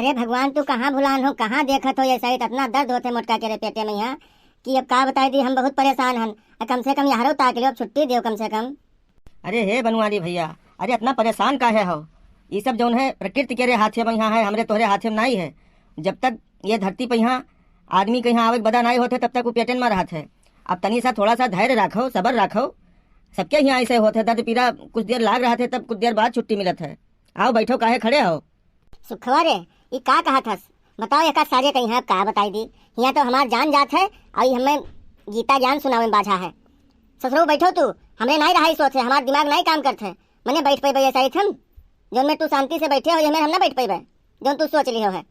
अरे भगवान तू कहाँ भुलान हो, कहाँ देखत हो, ऐसा ही इतना दर्द होते मोटका के रे पेटे में यहाँ कि अब का बताई दी, हम बहुत परेशान हन। कम से कम यारो ताक लो, अब छुट्टी दो कम से कम। अरे हे बनवारी भैया, अरे इतना परेशान काहे हो? ये सब जौन है प्रकृति के हाथ में यहाँ है, हमरे तोहरे हाथ में नहीं है। जब तक ये धरती पर यहाँ आदमी के यहाँ आवक बदा नहीं होते तब तक वो पेटन में रहते है। अब तनी सा थोड़ा सा धैर्य रखो, सब्र रखो। सबके यहाँ ऐसे होते, दर्द पीड़ा कुछ देर लाग रहा थे, तब कुछ देर बाद छुट्टी मिलत है। आओ बैठो, काहे खड़े हो? सुखवा रे, ये का कहा थस, बताओ एक सारे कहीं है, का बताई दी। यहाँ तो हमार जान जात है और हमें गीता ज्ञान सुनावे बाझा है। ससुरो बैठो तू, हमें नहीं रहा सोच है, हमारा दिमाग नहीं काम करते, मैंने बैठ पे ऐसा ही थम जो में तू शांति से बैठे हो, हमें हम ना बैठ पे जो तू सोच ली हो है।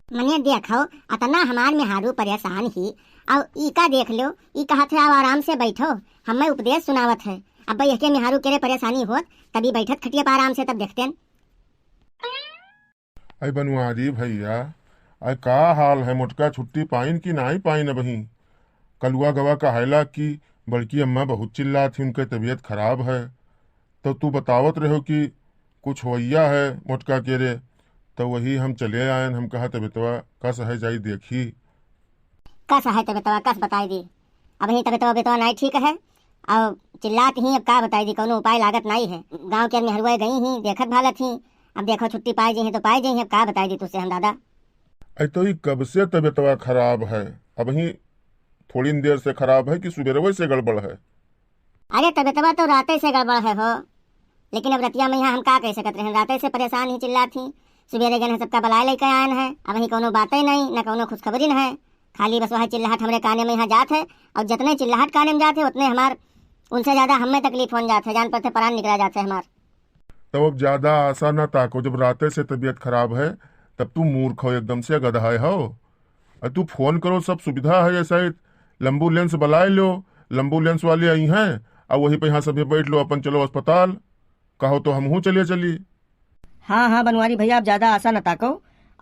मने देखो अतना हमार में हारू परेशान ही, और ई का देख लो, ई कहा थे अब आराम से बैठो, हमें उपदेश सुनावत है। अब भाई यके में हारू के परेशानी होत तभी बैठत खटिया पर आराम से, तब देखते हैं। अरे बनवारी भैया, अरे का हाल है? मोटका छुट्टी पाइन की नहीं पाइन? बही कलुआ गवा कहेला कि बड़की अम्मा बहुत चिल्ला थी, उनके तबीयत खराब है। तो तू बतावत रहो कि कुछ होइया है मोटका के रे, तो वही हम चले आयन। हम कहा तबियतवा कस है, जाई देखी। कस है तबियतवा, कस बताई दी? अब ही तबियतवा नहीं ठीक है और चिल्लात ही, अब का बताई दी, कोनो उपाय लागत नहीं है। गाँव के आदमी हरुआ गई ही, देखत भालत ही, अब देखो छुट्टी पाई जी है तो पाई जी है, अब का बताई दी तुझसे हम दादा। अरे तो ये कब से तबियतवा खराब है? अब ही थोड़ी देर से खराब है कि सुबह से गड़बड़ है? अरे तबियतवा तो राते से गड़बड़ है हो, लेकिन अब रतिया में यहाँ हम का कह सकते हैं, राते से परेशान ही चिल्ला थी। सुबेरे गए सबका बलाय लेकर आयन है, अब वही कोनो बातें नहीं, न कोनो खुशखबरी न है, खाली बस वह चिल्लाहट हमारे काने में यहाँ जात है। और जितने चिल्लाहट काने में जाते उतने हमार उनसे ज्यादा हमें तकलीफ हो जाते है, जान पड़ते प्राण निकला जाते है हमार। तब अब ज्यादा आशा न ताको, जब राते से तबीयत खराब है तब तू मूर्ख हो, एकदम से गधा हो। अरे तू फोन करो, सब सुविधा है, ऐसा एम्बुलेंस बुलाए लो, एम्बुलेंस वाले आई हैं और वहीं पे यहाँ सभी बैठ लो, अपन चलो अस्पताल, कहो तो हम चली। हाँ हाँ बनवारी भैया, आप ज़्यादा आशा न ताको,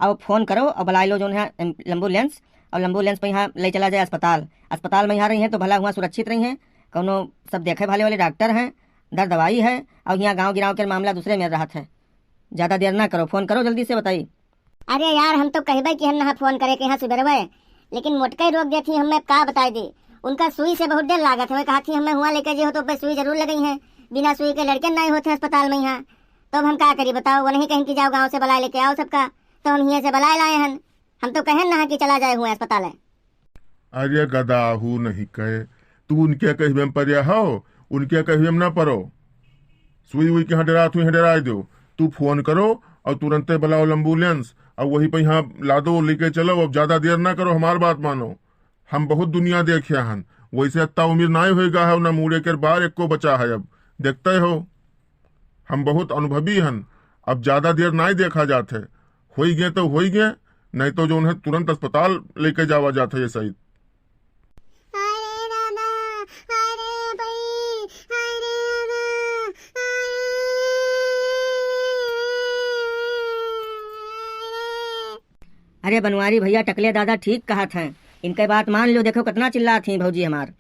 अब फोन करो और बुला लो जो है एम्बुलेंस, और एम्बुलेंस पे यहाँ ले चला जाए अस्पताल। अस्पताल में यहाँ रही हैं तो भला हुआ सुरक्षित रही हैं, कौनो सब देखे भाले वाले डॉक्टर हैं, दर दवाई है, और यहाँ गाँव गिराव के मामला दूसरे में रहा है। ज़्यादा देर ना करो, फोन करो जल्दी से, बताइए। अरे यार हम तो कहबे कि हम ना फोन करे कि यहाँ सुबह, लेकिन मोटका ही रोक देती, हमें का बताई दी। उनका सुई से बहुत देर लागत है, कहा थी हमें हुआ लेकर जो हो तो सुई जरूर लगी है, बिना सुई के लड़के नहीं होते अस्पताल में यहाँ। तो अब हम क्या करी बताओ, वो नहीं कहें कि जाओ गांव से बुला लेके आओ सबका, तो हम यहाँ से बुलाए लाए हैं। हम तो कहें ना कि चला जाए हुए अस्पताल है। अरे गदाहू नहीं कहे, तू उनके कही में परिया हो, उनके कही में ना परो। सुई हुई के यहाँ डरा दो, तू फोन करो और तुरंत बुलाओ एम्बुलेंस, और वहीं पे यहाँ ला दो, लेके चलो। अब ज्यादा देर ना करो, हमारी बात मानो, हम बहुत दुनिया देखे हन, वैसे इतना उम्र नहीं होगा है, ना मुड़े के बार एक को बचा है। अब देखते हो हम बहुत अनुभवी हन, अब ज्यादा देर नहीं देखा जाते, हो गए तो हो गए, नहीं तो जो उन्हें तुरंत अस्पताल लेके जावा जाता है सही। अरे बनवारी भैया, टकले दादा ठीक कहा था, इनके बात मान लो, देखो कितना चिल्ला थी भौजी हमार।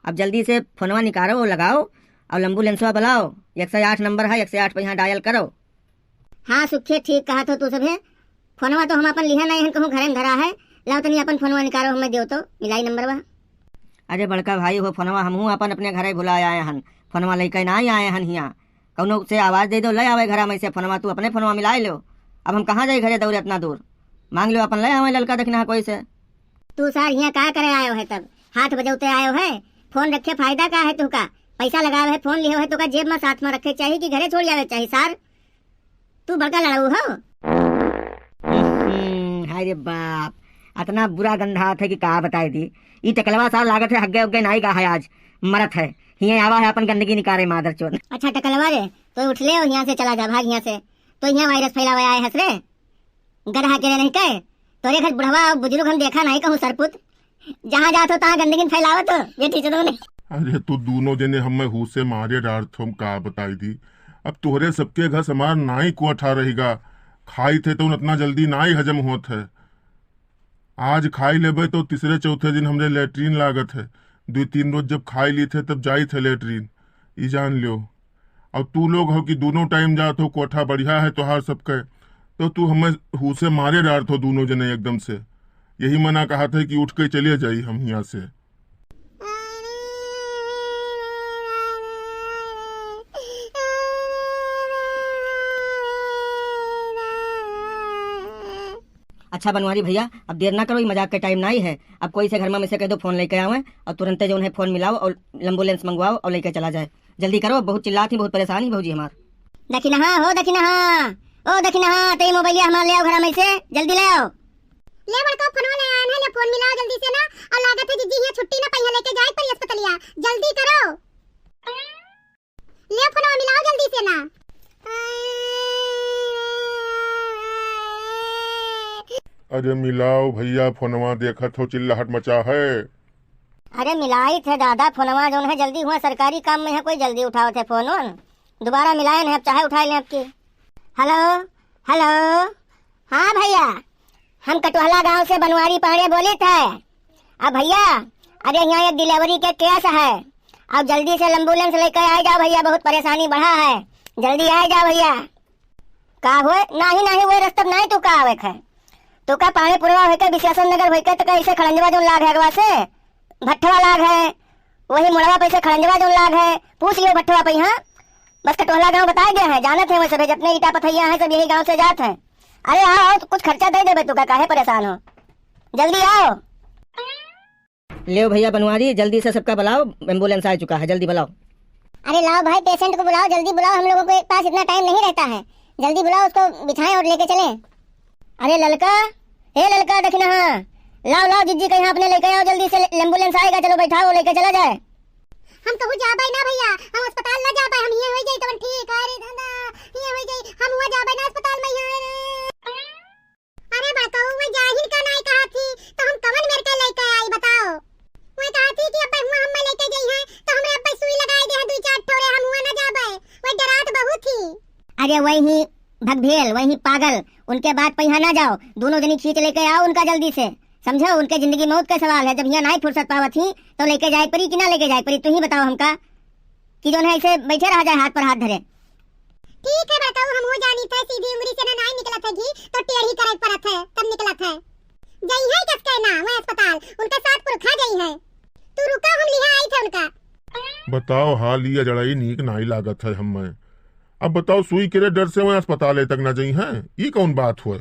अब जल्दी से फोनवा निकालो और लगाओ और एम्बुलेंसवा बुलाओ, 108 नंबर है, 108 पे यहाँ डायल करो। हाँ सुखे ठीक कहा तो तू सब है, फोनवा तो हम अपन लिहा नहीं है, कहूँ घरे में धरा है, लाओ तनी अपन फोनवा निकालो, हमें दो तो मिलाई नंबरवा। अरे बड़का भाई हो, फोनवा हमहू अपन अपने घरे बुलाए आए हन, फोनवा लेकर ना आए हन, यहाँ कौनो से आवाज दे दो, ले आवे घर में से फोनवा, तू अपने फोनवा मिलाई लो। अब हम कहाँ जाए घरे दौड़े इतना दूर, मांग लो अपन, ले आवे लड़का देखना कोई से। तू सर यहाँ का करे आयो है, तब हाथ बजौते आयो है, फोन रखे फायदा का है, तू का पैसा लगावे है, फोन लियो है तो का जेब में साथ में रखे चाहिए कि घरे छोड़ जावे चाहिए सर, तू बड़का लड़ाऊ हो। अरे बाप, इतना बुरा गंधा था कि कहा बताई दी। ये टकलवा साल लागत है, हग्गे उग्गे नहीं का है, आज मरत है, यहाँ आवा है अपन गंदगी निकाले मादर चोद। अच्छा टकलवा रे, तो उठ ले और यहाँ से चला जा, भाग यहाँ से, तो यहाँ वायरस फैलावे आए हंस रे, गधा के नहीं कहे तोरे घर बुढ़वा और बुजुर्ग हम देखा नहीं कहूँ सरपुत, जहाँ जातो तहाँ गंदगी फैलावत तो बेटी चलो ने। अरे तो दोनों जने हमें हूँ से मारे डार तुम का बताई दी। अब तोहरे सबके घर समार नाई को अठा रहेगा, खाई थे तो उतना जल्दी नाई हजम होत है। आज खाई लेबे तो तीसरे चौथे दिन हमरे लेटरीन लागत है, 2-3 रोज जब खाई ली थे तब जाई थे लेटरीन, ई जान लियो। अब तू लोग हो कि दोनों टाइम जात हो, कोठा बढ़िया है तोहार सबके, तो तू हमें हुसे मारे डारत हो दोनों जने एकदम से। यही मना कहा था कि उठ के चले जाई हम यहाँ से। अच्छा बनवारी भैया, अब देर ना करो, ये मजाक का टाइम नहीं है। अब कोई से घर में से कह दो फोन लेके आवे और तुरंत जो है फोन मिलाओ और एम्बुलेंस मंगवाओ और लेके चला जाए। जल्दी करो, बहुत चिल्लाती, बहुत परेशान ही भौजी हमार। दखिना हो दखिना, ओ दखिना ते मोबाइल हमारे ले आओ घर में से, जल्दी ले आओ। ले बड़का फोन ले आना, ले फोन मिलाओ जल्दी से ना। और लागत है जीजी ये छुट्टी ना पहिया लेके जाए पर अस्पतालिया, जल्दी करो। ले फोन मिलाओ जल्दी से ना। अरे मिलाओ भैया फोनवा, देखत हो चिल्लाहट मचा है। अरे मिलाई थे दादा फोनवा जो है, जल्दी हुआ सरकारी काम में है, कोई जल्दी उठाओ थे फोन। दोबारा मिलाए नहीं, अब चाहे उठा लें आपकी। हेलो हेलो, हाँ भैया, हम कटोहला गांव से बनवारी पांडे बोले थे। अब भैया अरे यहाँ एक डिलीवरी के केस है, अब जल्दी से एम्बुलेंस लेकर आ जाओ भैया, बहुत परेशानी बढ़ा है, जल्दी आ जाओ भैया। का हुए नहीं नहीं वो रास्ता नहीं तू का आवे है, तो का पानी पुरवा होके विश्वासन नगर होके तो कैसे खड़ंजवा जो लाग है अगवा से भट्टवा लाग है, वही मुड़वा पैसे खड़ंजवा जो लाग है, पूछ लियो भट्टवा पे। यहाँ बस कटोहला गांव बताए गए हैं, जानते हैं वैसे भी जितने ईटा पथैया हैं सब यही गांव से जाते हैं। अरे आओ तो कुछ खर्चा दे देबे, तू का काहे परेशान हो, जल्दी आओ। ले भैया बनवारी, जल्दी से सबका बुलाओ, एम्बुलेंस आ चुका है, जल्दी बुलाओ। अरे लाओ भाई, पेशेंट को बुलाओ, जल्दी बुलाओ, हम लोगों के पास इतना टाइम नहीं रहता है, जल्दी बुलाओ, उसको बिछाएं और लेके चलें। अरे ललका, हे ललका दखिना, लाओ लाओ जिज्जी के यहाँ अपने लेके आओ, जल्दी से एम्बुलेंस आएगा, चलो बैठाओ लेके चला जाए। हम कहू जाबे ना भैया, हम अस्पताल ना जाबे, हम ये हो जाई तवन ठीक। अरे दादा ये हो जाई, हम हुआ जाबे ना अस्पताल में यहाँ। अरे बताओ मैं जाहिर का नहीं कहा थी तो हम कवन मेरे के लेके आई बताओ। मैं कहा थी कि अब हुआ हम लेके गई है तो हमरे अब सुई लगाई दे 2-4 ठोरे, हम हुआ ना जाबे, वो डरात बहुत थी। अरे वही भगभेल, वही पागल, उनके बात पे यहाँ ना जाओ, दोनों जनी खींच लेके आओ उनका जल्दी से, समझो उनके जिंदगी मौत का सवाल है। जब यहाँ नहीं फुर्सत पावत थी तो लेके जाए परी कि ना लेके जाए परी, तू ही बताओ हमका, कि जो है ऐसे बैठे रह जाए हाथ पर हाथ धरे। ठीक है बताओ, हम हो जानी थे सीधी उंगली से ना नहीं निकला था घी तो टेढ़ी करे परत है तब निकला था। जई है कस कहना मैं अस्पताल उनका साथ पुरखा गई है, तू रुका हम लिहा आई थे उनका। बताओ हाल लिया जड़ाई नीक नहीं लागत है हमें। अब बताओ सुई के डर से वह अस्पताल तक ना जाई है, ये कौन बात हुए।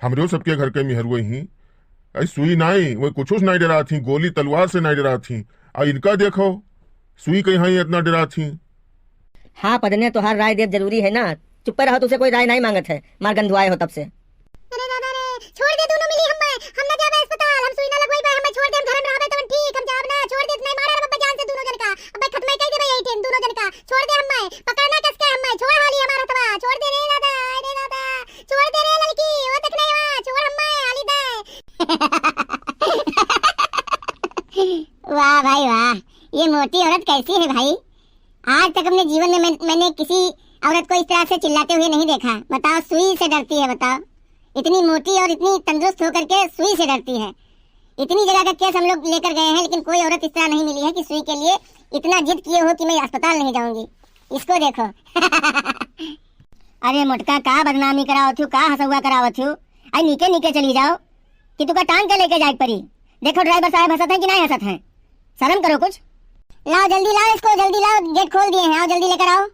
हमरे सबके घर के मिहर ही ऐ सुई नहीं, वो कुछ नहीं डरा थी, गोली तलवार से नहीं डरा थी, और इनका देखो सुई कहीं इतना डरा थी। हाँ पदने तो हर राय देव जरूरी है ना, चुप रहो, तुझसे कोई राय नहीं मांगत है, मार गंधुआए हो तब से। अरे दादा रे छोड़ दे, दोनों मिली हम ना जावे अस्पताल, हम सुई ना लगवाई बे, हमें छोड़ दे, हम घर में रहबे तवन ठीक, हम जाब ना, छोड़ दे, नहीं मारा रब्बा जान से दोनों जन का, अबे खत्म ही कर देबे यही टेन दोनों जन का, छोड़ दे हमें, पकड़ना कस के हमें, छोड़ हाली हमारा तवा, छोड़ दे रे दादा, अरे दादा छोड़ दे रे लड़की, वो तक नहीं हुआ, छोड़ हमें हाली दे। वाह भाई वाह, ये मोटी औरत कैसी है भाई, आज तक अपने जीवन में मैंने किसी औरत को इस तरह से चिल्लाते हुए नहीं देखा। बताओ सुई से डरती है, बताओ इतनी मोटी और इतनी तंदुरुस्त होकर के सुई से डरती है। इतनी जगह का केस हम लोग लेकर गए हैं लेकिन कोई औरत इस तरह नहीं मिली है कि सुई के लिए इतना जिद किए हो कि मैं अस्पताल नहीं जाऊंगी। इसको देखो। अरे मोटका का बदनामी कराओ थू, का हंसुआ कराओ थू, आई नीचे नीचे चली जाओ कि तू का टांग के लेके जाए परी। देखो ड्राइवर साहब हंसत है कि नहीं हंसत है, शर्म करो कुछ। लाओ जल्दी लाओ इसको, जल्दी लाओ, गेट खोल दिए हैं, आओ जल्दी लेकर आओ।